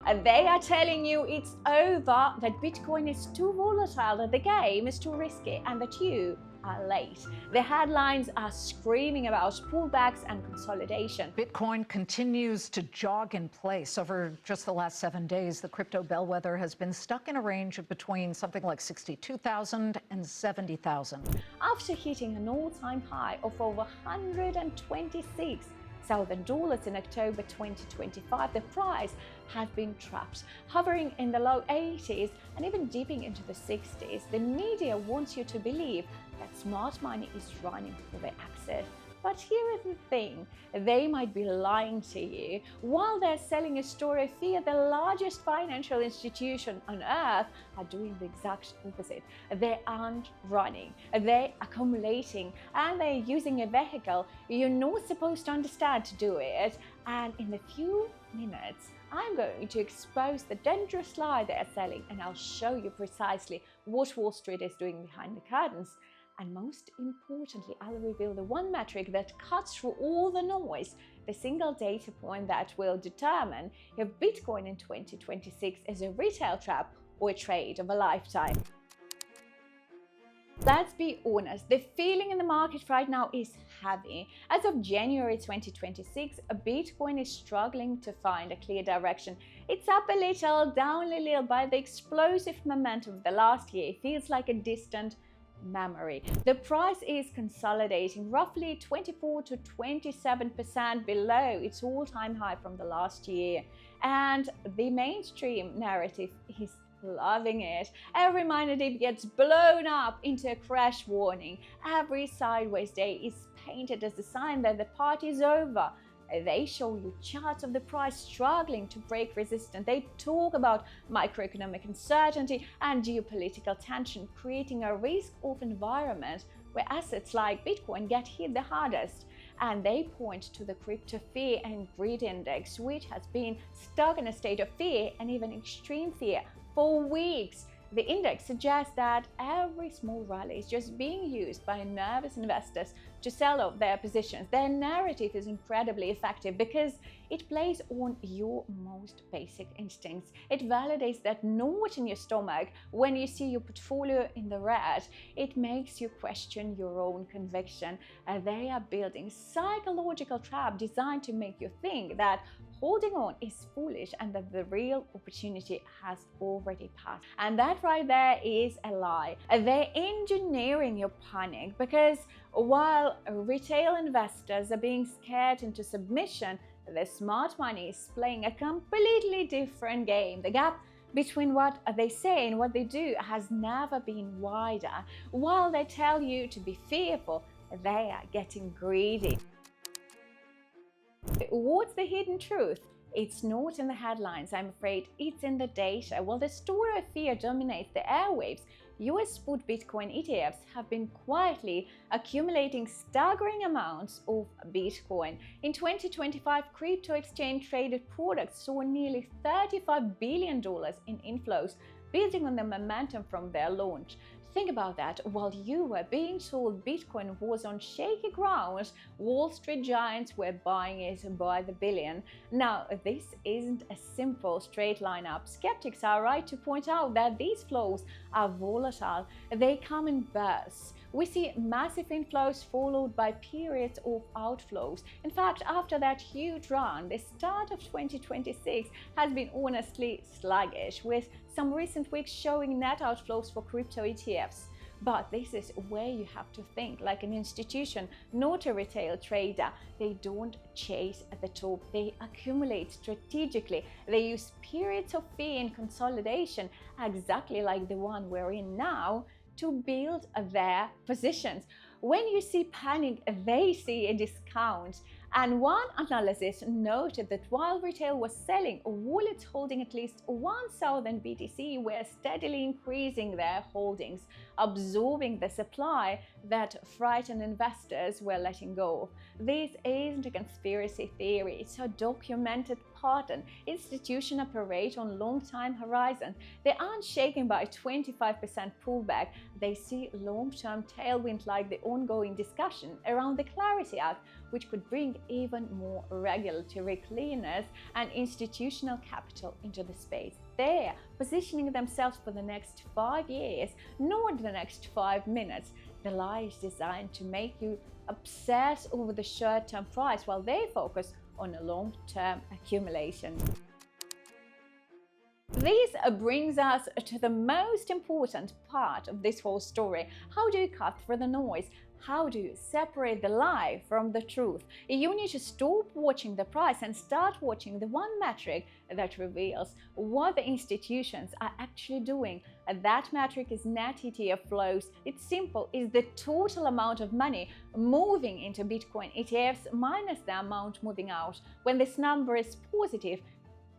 They are telling you it's over, that Bitcoin is too volatile, that the game is too risky, and that you are late. The headlines are screaming about pullbacks and consolidation. Bitcoin continues to jog in place. Over just the last 7 days, the crypto bellwether has been stuck in a range of between something like 62,000 and 70,000. After hitting an all-time high of over $126,000 in October 2025, the price has been trapped, hovering in the low 80s and even dipping into the 60s. The media wants you to believe that smart money is running for the exit. But here is the thing, they might be lying to you. While they're selling a story of fear, the largest financial institution on earth are doing the exact opposite. They aren't running, they're accumulating, and they're using a vehicle you're not supposed to understand to do it. And in a few minutes, I'm going to expose the dangerous lie they're selling, and I'll show you precisely what Wall Street is doing behind the curtains. And most importantly, I'll reveal the one metric that cuts through all the noise, the single data point that will determine if Bitcoin in 2026 is a retail trap or a trade of a lifetime. Let's be honest, the feeling in the market right now is heavy. As of January 2026, Bitcoin is struggling to find a clear direction. It's up a little, down a little, but the explosive momentum of the last year feels like a distant memory. The price is consolidating roughly 24 to 27% below its all-time high from the last year, and the mainstream narrative is loving it. Every minor dip gets blown up into a crash warning. Every sideways day is painted as a sign that the party is over. They show you charts of the price struggling to break resistance. They talk about macroeconomic uncertainty and geopolitical tension, creating a risk-off environment where assets like Bitcoin get hit the hardest. And they point to the crypto fear and greed index, which has been stuck in a state of fear and even extreme fear for weeks. The index suggests that every small rally is just being used by nervous investors to sell off their positions. Their narrative is incredibly effective because it plays on your most basic instincts. It validates that knot in your stomach when you see your portfolio in the red. It makes you question your own conviction. They are building psychological trap designed to make you think that holding on is foolish and that the real opportunity has already passed. And that right there is a lie. They're engineering your panic because while retail investors are being scared into submission, the smart money is playing a completely different game. The gap between what they say and what they do has never been wider. While they tell you to be fearful, they are getting greedy. What's the hidden truth? It's not in the headlines, I'm afraid, it's in the data. While the story of fear dominates the airwaves, US spot Bitcoin ETFs have been quietly accumulating staggering amounts of Bitcoin. In 2025, crypto exchange traded products saw nearly $35 billion in inflows, building on the momentum from their launch. Think about that. While you were being told Bitcoin was on shaky ground, Wall Street giants were buying it by the billion. Now, this isn't a simple straight line up. Skeptics are right to point out that these flows are volatile. They come in bursts. We see massive inflows followed by periods of outflows. In fact, after that huge run, the start of 2026 has been honestly sluggish, with some recent weeks showing net outflows for crypto ETFs. But this is where you have to think like an institution, not a retail trader. They don't chase at the top, they accumulate strategically. They use periods of fear and consolidation, exactly like the one we're in now, to build their positions. When you see panic, they see a discount. And one analysis noted that while retail was selling, wallets holding at least 1,000 BTC were steadily increasing their holdings, absorbing the supply that frightened investors were letting go of. This isn't a conspiracy theory, it's a documented pattern. Institutions operate on long-time horizons. They aren't shaken by a 25% pullback. They see long-term tailwind like the ongoing discussion around the Clarity Act, which could bring even more regulatory clearness and institutional capital into the space. They're positioning themselves for the next 5 years, not the next 5 minutes. The lie is designed to make you obsess over the short-term price while they focus on a long-term accumulation. This brings us to the most important part of this whole story. How do you cut through the noise? How do you separate the lie from the truth? You need to stop watching the price and start watching the one metric that reveals what the institutions are actually doing. That metric is net ETF flows. It's simple. It's the total amount of money moving into Bitcoin ETFs minus the amount moving out. When this number is positive,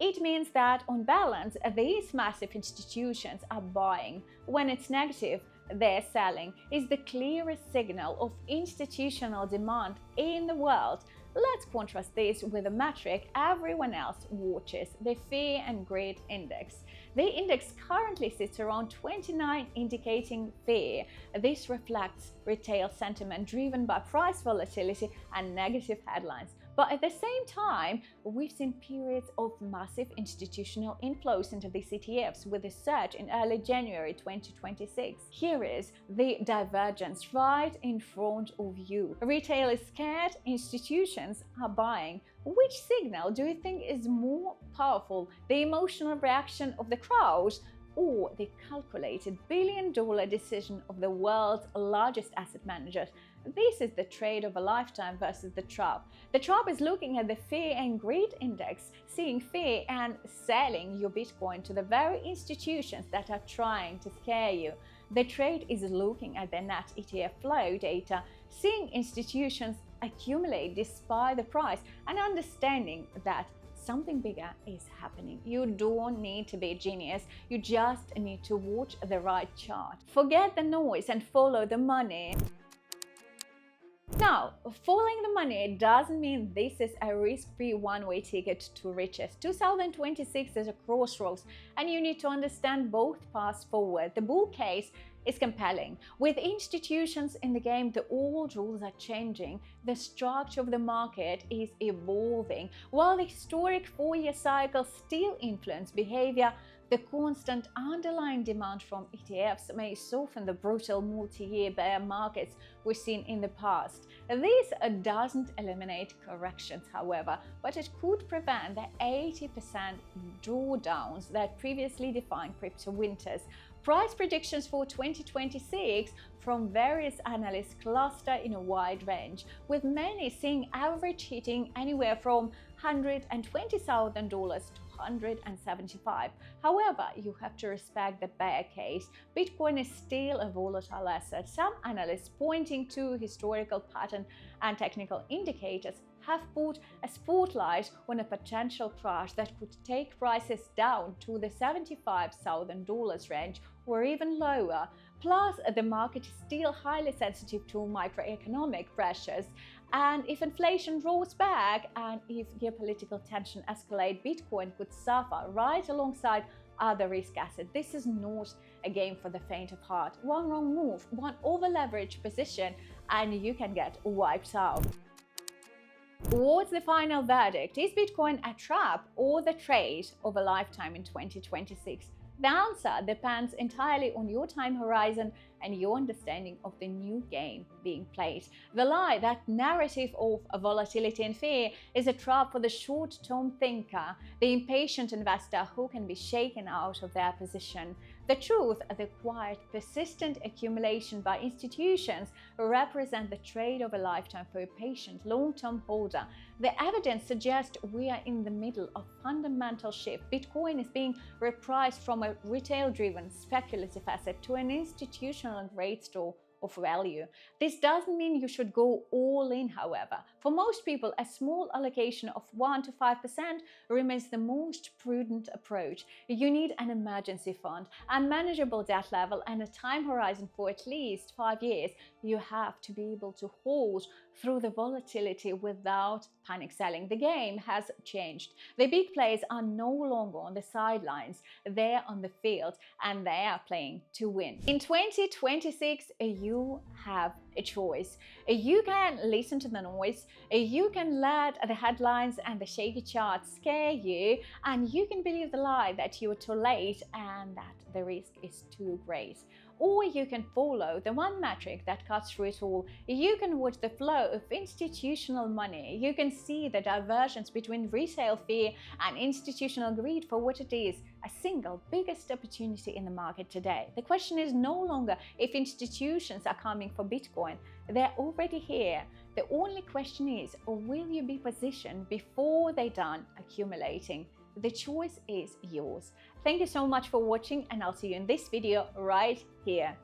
it means that on balance, these massive institutions are buying. When it's negative, they're selling. Is the clearest signal of institutional demand in the world. Let's contrast this with a metric everyone else watches, the Fear and Greed Index. The index currently sits around 29, indicating fear. This reflects retail sentiment driven by price volatility and negative headlines. But at the same time, we've seen periods of massive institutional inflows into these ETFs with a surge in early January 2026. Here is the divergence right in front of you. Retail is scared, institutions are buying. Which signal do you think is more powerful? The emotional reaction of the crowd or the calculated billion-dollar decision of the world's largest asset managers? This is the trade of a lifetime versus the trap. The trap is looking at the Fear and Greed Index, seeing fear and selling your Bitcoin to the very institutions that are trying to scare you. The trade is looking at the net ETF flow data, seeing institutions accumulate despite the price and understanding that something bigger is happening. You don't need to be a genius. You just need to watch the right chart. Forget the noise and follow the money. Now, following the money doesn't mean this is a risk-free one-way ticket to riches. 2026 is a crossroads, and you need to understand both paths forward. The bull case is compelling. With institutions in the game, the old rules are changing. The structure of the market is evolving. While the historic 4-year cycle still influences behavior, the constant underlying demand from ETFs may soften the brutal multi-year bear markets we've seen in the past. This doesn't eliminate corrections, however, but it could prevent the 80% drawdowns that previously defined crypto winters. Price predictions for 2026 from various analysts cluster in a wide range, with many seeing average hitting anywhere from $120,000 to $175,000. However, you have to respect the bear case. Bitcoin is still a volatile asset. Some analysts, pointing to historical pattern and technical indicators, have put a spotlight on a potential crash that could take prices down to the $75,000 range or even lower. Plus, the market is still highly sensitive to microeconomic pressures. And if inflation rolls back and if geopolitical tension escalates, Bitcoin could suffer right alongside other risk assets. This is not a game for the faint of heart. One wrong move, one over-leveraged position, and you can get wiped out. What's the final verdict? Is Bitcoin a trap or the trade of a lifetime in 2026? The answer depends entirely on your time horizon and your understanding of the new game being played. The lie, that narrative of volatility and fear, is a trap for the short-term thinker, the impatient investor who can be shaken out of their position. The truth, the quiet, persistent accumulation by institutions, represent the trade of a lifetime for a patient, long-term holder. The evidence suggests we are in the middle of fundamental shift. Bitcoin is being repriced from a retail-driven speculative asset to an institutional grade store of value. This doesn't mean you should go all in, however. For most people, a small allocation of 1 to 5% remains the most prudent approach. You need an emergency fund, a manageable debt level, and a time horizon for at least 5 years. You have to be able to hold through the volatility without panic selling. The game has changed. The big players are no longer on the sidelines. They're on the field and they are playing to win. In 2026, you have a choice. You can listen to the noise, you can let the headlines and the shaky charts scare you, and you can believe the lie that you are too late and that the risk is too great. Or you can follow the one metric that cuts through it all. You can watch the flow of institutional money. You can see the divergence between retail fear and institutional greed for what it is, a single biggest opportunity in the market today. The question is no longer if institutions are coming for Bitcoin. They're already here. The only question is, will you be positioned before they're done accumulating? The choice is yours. Thank you so much for watching, and I'll see you in this video right here.